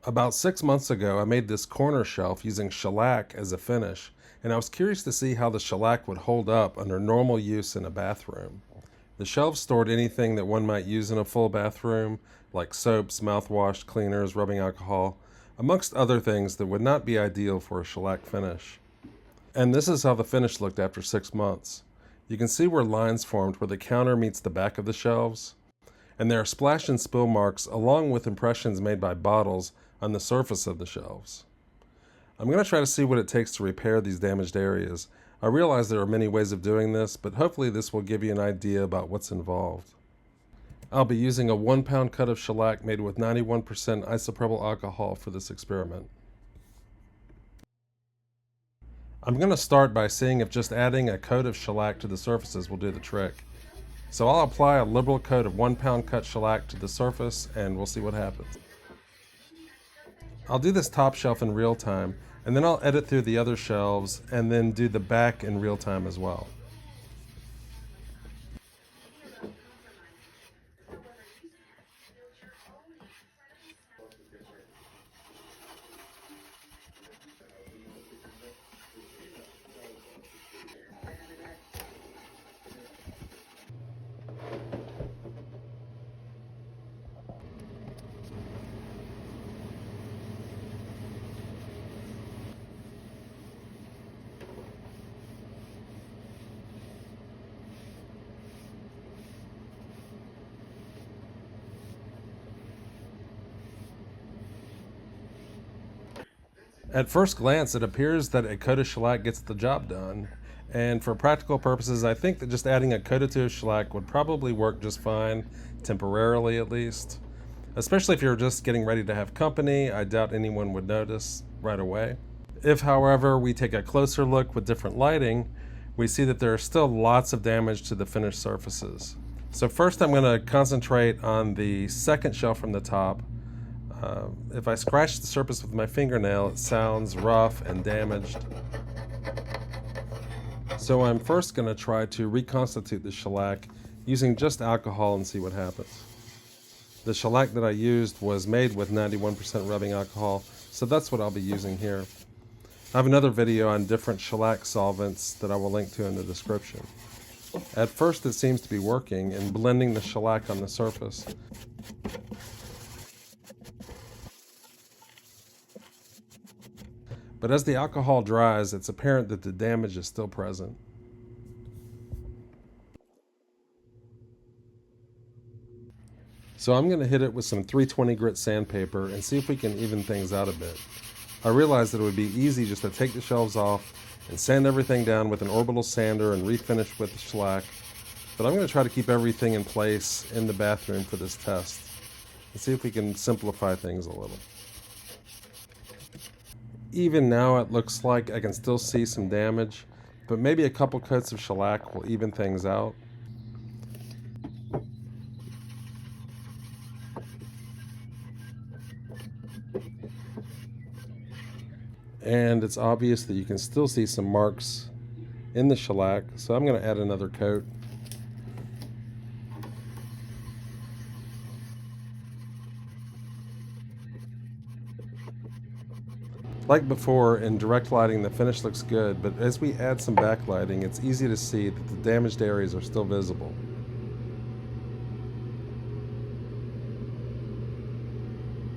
About 6 months ago, I made this corner shelf using shellac as a finish, and I was curious to see how the shellac would hold up under normal use in a bathroom. The shelves stored anything that one might use in a full bathroom, like soaps, mouthwash, cleaners, rubbing alcohol, amongst other things that would not be ideal for a shellac finish. And this is how the finish looked after 6 months. You can see where lines formed where the counter meets the back of the shelves, and there are splash and spill marks along with impressions made by bottles on the surface of the shelves. I'm going to try to see what it takes to repair these damaged areas. I realize there are many ways of doing this, but hopefully this will give you an idea about what's involved. I'll be using a 1-pound cut of shellac made with 91% isopropyl alcohol for this experiment. I'm going to start by seeing if just adding a coat of shellac to the surfaces will do the trick. So I'll apply a liberal coat of 1-pound cut shellac to the surface and we'll see what happens. I'll do this top shelf in real time, and then I'll edit through the other shelves and then do the back in real time as well. At first glance, it appears that a coat of shellac gets the job done, and for practical purposes, I think that just adding a coat or two of shellac would probably work just fine, temporarily at least. Especially if you're just getting ready to have company, I doubt anyone would notice right away. If, however, we take a closer look with different lighting, we see that there are still lots of damage to the finished surfaces. So first I'm going to concentrate on the second shelf from the top. If I scratch the surface with my fingernail, it sounds rough and damaged. So I'm first going to try to reconstitute the shellac using just alcohol and see what happens. The shellac that I used was made with 91% rubbing alcohol, so that's what I'll be using here. I have another video on different shellac solvents that I will link to in the description. At first it seems to be working and blending the shellac on the surface. But as the alcohol dries, it's apparent that the damage is still present. So I'm going to hit it with some 320 grit sandpaper and see if we can even things out a bit. I realized that it would be easy just to take the shelves off and sand everything down with an orbital sander and refinish with the shellac, but I'm going to try to keep everything in place in the bathroom for this test and see if we can simplify things a little. Even now it looks like I can still see some damage, but maybe a couple coats of shellac will even things out. And it's obvious that you can still see some marks in the shellac, so I'm going to add another coat. Like before, in direct lighting the finish looks good, but as we add some backlighting, it's easy to see that the damaged areas are still visible.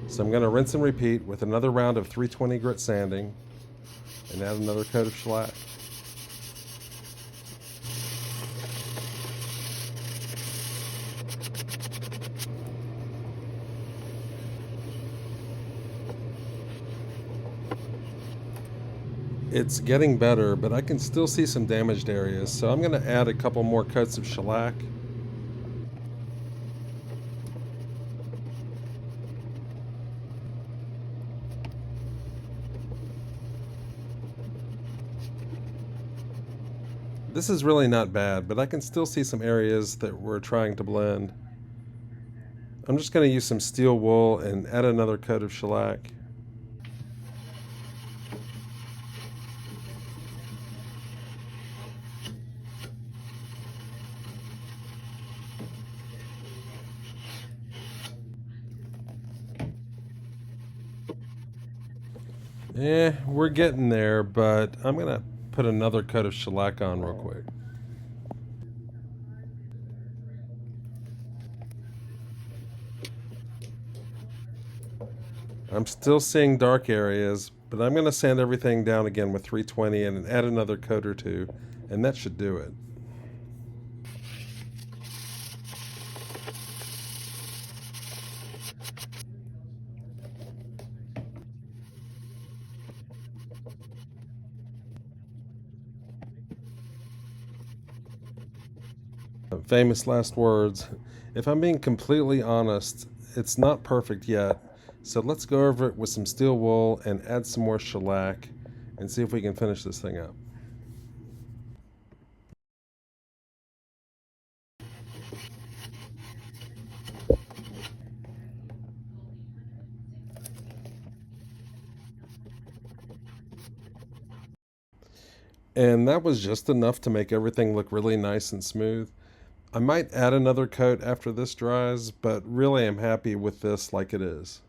So I'm going to rinse and repeat with another round of 320 grit sanding and add another coat of shellac. It's getting better, but I can still see some damaged areas, so I'm going to add a couple more coats of shellac. This is really not bad, but I can still see some areas that we're trying to blend. I'm just going to use some steel wool and add another coat of shellac. We're getting there, but I'm going to put another coat of shellac on real quick. I'm still seeing dark areas, but I'm going to sand everything down again with 320 and add another coat or two, and that should do it. Famous last words. If I'm being completely honest, it's not perfect yet, so let's go over it with some steel wool and add some more shellac and see if we can finish this thing up. And that was just enough to make everything look really nice and smooth. I might add another coat after this dries, but really I'm happy with this like it is.